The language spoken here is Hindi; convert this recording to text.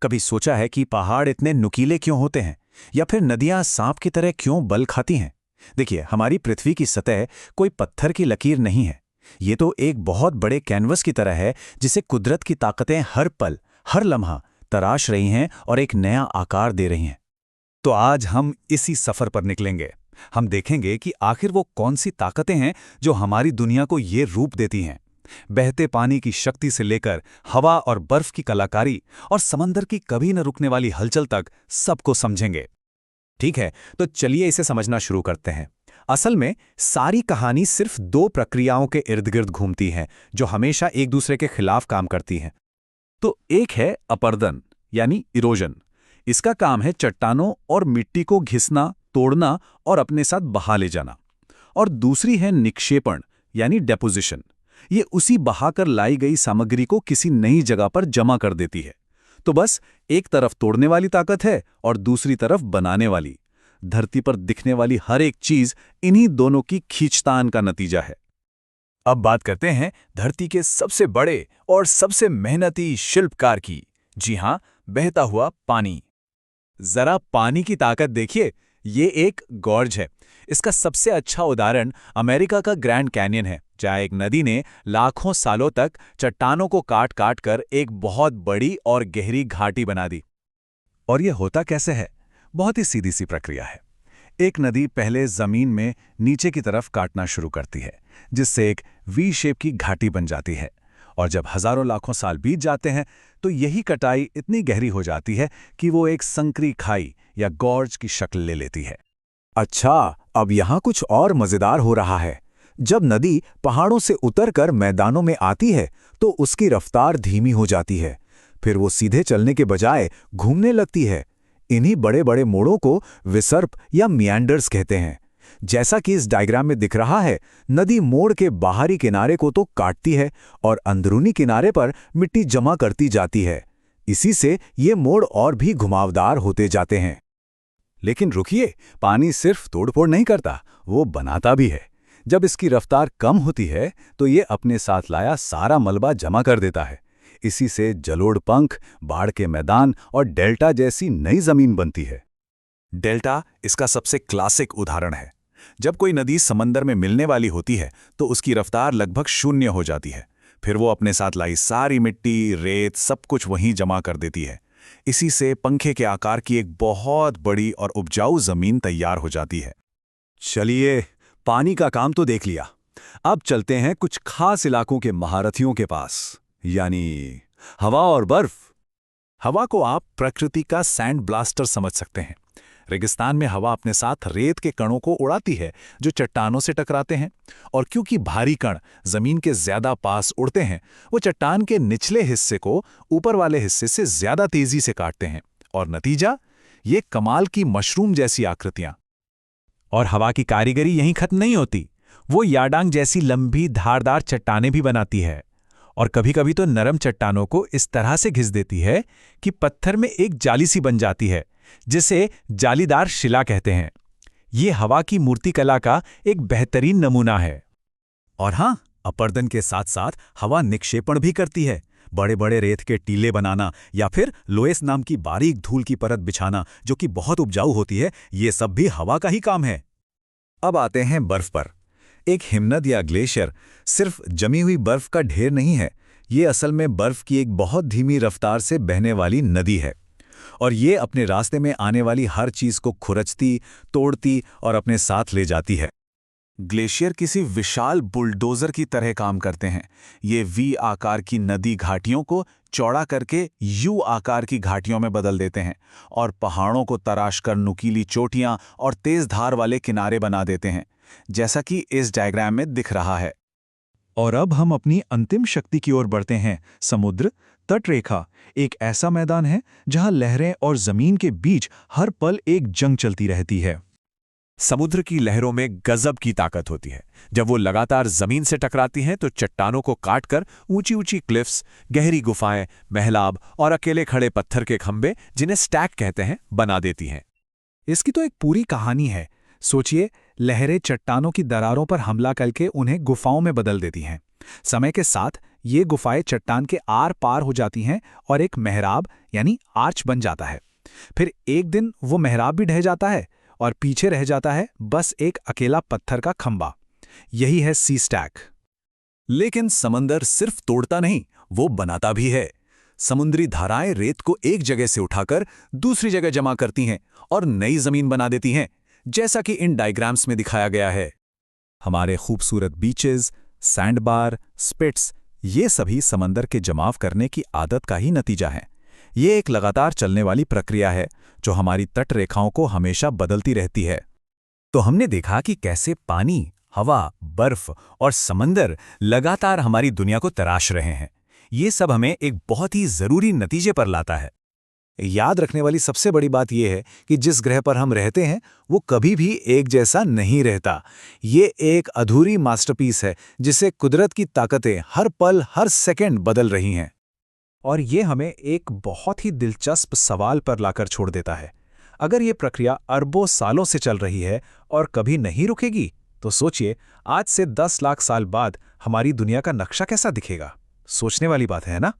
कभी सोचा है कि पहाड़ इतने नुकीले क्यों होते हैं, या फिर नदियां सांप की तरह क्यों बल खाती हैं? देखिए, हमारी पृथ्वी की सतह कोई पत्थर की लकीर नहीं है। ये तो एक बहुत बड़े कैनवस की तरह है, जिसे कुदरत की ताकतें हर पल, हर लम्हा तराश रही हैं और एक नया आकार दे रही हैं। तो आज हम इसी सफर पर निकलेंगे। हम देखेंगे कि आखिर वो कौन सी ताकतें हैं जो हमारी दुनिया को ये रूप देती हैं। बहते पानी की शक्ति से लेकर हवा और बर्फ की कलाकारी और समंदर की कभी न रुकने वाली हलचल तक सबको समझेंगे। ठीक है, तो चलिए इसे समझना शुरू करते हैं। असल में सारी कहानी सिर्फ दो प्रक्रियाओं के इर्द गिर्द घूमती है, जो हमेशा एक दूसरे के खिलाफ काम करती हैं। तो एक है अपरदन यानी इरोजन। इसका काम है चट्टानों और मिट्टी को घिसना, तोड़ना और अपने साथ बहा ले जाना। और दूसरी है निक्षेपण यानी डेपोजिशन। ये उसी बहाकर लाई गई सामग्री को किसी नई जगह पर जमा कर देती है। तो बस एक तरफ तोड़ने वाली ताकत है और दूसरी तरफ बनाने वाली। धरती पर दिखने वाली हर एक चीज इन्हीं दोनों की खींचतान का नतीजा है। अब बात करते हैं धरती के सबसे बड़े और सबसे मेहनती शिल्पकार की। जी हां, बहता हुआ पानी। जरा पानी की ताकत देखिए। ये एक गॉर्ज है। इसका सबसे अच्छा उदाहरण अमेरिका का ग्रैंड कैनियन है, जहां एक नदी ने लाखों सालों तक चट्टानों को काट काट कर एक बहुत बड़ी और गहरी घाटी बना दी। और यह होता कैसे है? बहुत ही सीधी सी प्रक्रिया है। एक नदी पहले जमीन में नीचे की तरफ काटना शुरू करती है, जिससे एक वी शेप की घाटी बन जाती है। और जब हजारों लाखों साल बीत जाते हैं, तो यही कटाई इतनी गहरी हो जाती है कि वो एक संकरी खाई या गॉर्ज की शक्ल ले लेती है। अच्छा, अब यहाँ कुछ और मजेदार हो रहा है। जब नदी पहाड़ों से उतरकर मैदानों में आती है, तो उसकी रफ्तार धीमी हो जाती है। फिर वो सीधे चलने के बजाय घूमने लगती है। इन्हीं बड़े बड़े मोड़ों को विसर्प या मियांडर्स कहते हैं। जैसा कि इस डायग्राम में दिख रहा है, नदी मोड़ के बाहरी किनारे को तो काटती है और अंदरूनी किनारे पर मिट्टी जमा करती जाती है। इसी से ये मोड़ और भी घुमावदार होते जाते हैं। लेकिन रुकिए, पानी सिर्फ तोड़फोड़ नहीं करता, वो बनाता भी है। जब इसकी रफ्तार कम होती है, तो ये अपने साथ लाया सारा मलबा जमा कर देता है। इसी से जलोढ़ पंख, बाढ़ के मैदान और डेल्टा जैसी नई जमीन बनती है। डेल्टा इसका सबसे क्लासिक उदाहरण है। जब कोई नदी समंदर में मिलने वाली होती है, तो उसकी रफ्तार लगभग शून्य हो जाती है। फिर वो अपने साथ लाई सारी मिट्टी, रेत, सब कुछ वहीं जमा कर देती है। इसी से पंखे के आकार की एक बहुत बड़ी और उपजाऊ जमीन तैयार हो जाती है। चलिए, पानी का काम तो देख लिया। अब चलते हैं कुछ खास इलाकों के महारथियों के पास, यानी हवा और बर्फ। हवा को आप प्रकृति का सैंड ब्लास्टर समझ सकते हैं। रेगिस्तान में हवा अपने साथ रेत के कणों को उड़ाती है, जो चट्टानों से टकराते हैं। और क्योंकि भारी कण जमीन के ज्यादा पास उड़ते हैं, वो चट्टान के निचले हिस्से को ऊपर वाले हिस्से से ज्यादा तेजी से काटते हैं। और नतीजा, ये कमाल की मशरूम जैसी आकृतियां। और हवा की कारीगरी यहीं खत्म नहीं होती। वो याडांग जैसी लंबी धारदार चट्टानें भी बनाती है। और कभी कभी तो नरम चट्टानों को इस तरह से घिस देती है कि पत्थर में एक जाली सी बन जाती है, जिसे जालीदार शिला कहते हैं। ये हवा की मूर्तिकला का एक बेहतरीन नमूना है। और हाँ, अपरदन के साथ साथ हवा निक्षेपण भी करती है। बड़े बड़े रेत के टीले बनाना या फिर लोएस नाम की बारीक धूल की परत बिछाना, जो कि बहुत उपजाऊ होती है, ये सब भी हवा का ही काम है। अब आते हैं बर्फ पर। एक हिमनद या ग्लेशियर सिर्फ जमी हुई बर्फ का ढेर नहीं है। ये असल में बर्फ की एक बहुत धीमी रफ्तार से बहने वाली नदी है। और ये अपने रास्ते में आने वाली हर चीज को खुरचती, तोड़ती और अपने साथ ले जाती है। ग्लेशियर किसी विशाल बुलडोजर की तरह काम करते हैं। ये वी आकार की नदी घाटियों को चौड़ा करके यू आकार की घाटियों में बदल देते हैं और पहाड़ों को तराश कर नुकीली चोटियां और तेज धार वाले किनारे बना देते हैं, जैसा कि इस डायग्राम में दिख रहा है। और अब हम अपनी अंतिम शक्ति की ओर बढ़ते हैं। समुद्र तटरेखा एक ऐसा मैदान है जहां लहरें और जमीन के बीच हर पल एक जंग चलती रहती है। समुद्र की लहरों में गजब की ताकत होती है। जब वो लगातार जमीन से टकराती हैं, तो चट्टानों को काटकर ऊंची ऊंची क्लिफ्स, गहरी गुफाएं, महलाब और अकेले खड़े पत्थर के खंभे, जिन्हें स्टैक कहते हैं, बना देती हैं। इसकी तो एक पूरी कहानी है। सोचिए, लहरें चट्टानों की दरारों पर हमला करके उन्हें गुफाओं में बदल देती हैं। समय के साथ ये गुफाएं चट्टान के आर पार हो जाती हैं और एक मेहराब यानी आर्च बन जाता है। फिर एक दिन वो मेहराब भी ढह जाता है और पीछे रह जाता है बस एक अकेला पत्थर का खंबा। यही है सी स्टैक। लेकिन समंदर सिर्फ तोड़ता नहीं, वो बनाता भी है। समुद्री धाराएं रेत को एक जगह से उठाकर दूसरी जगह जमा करती हैं और नई जमीन बना देती हैं, जैसा कि इन डायग्राम्स में दिखाया गया है। हमारे खूबसूरत बीचेस, सैंडबार, स्पिट्स, ये सभी समंदर के जमाव करने की आदत का ही नतीजा है। ये एक लगातार चलने वाली प्रक्रिया है जो हमारी तट रेखाओं को हमेशा बदलती रहती है। तो हमने देखा कि कैसे पानी, हवा, बर्फ और समंदर लगातार हमारी दुनिया को तराश रहे हैं। ये सब हमें एक बहुत ही जरूरी नतीजे पर लाता है। याद रखने वाली सबसे बड़ी बात यह है कि जिस ग्रह पर हम रहते हैं वो कभी भी एक जैसा नहीं रहता। ये एक अधूरी मास्टरपीस है जिसे कुदरत की ताकतें हर पल हर सेकंड बदल रही हैं। और ये हमें एक बहुत ही दिलचस्प सवाल पर लाकर छोड़ देता है। अगर ये प्रक्रिया अरबों सालों से चल रही है और कभी नहीं रुकेगी, तो सोचिए आज से 10 लाख साल बाद हमारी दुनिया का नक्शा कैसा दिखेगा। सोचने वाली बात है ना?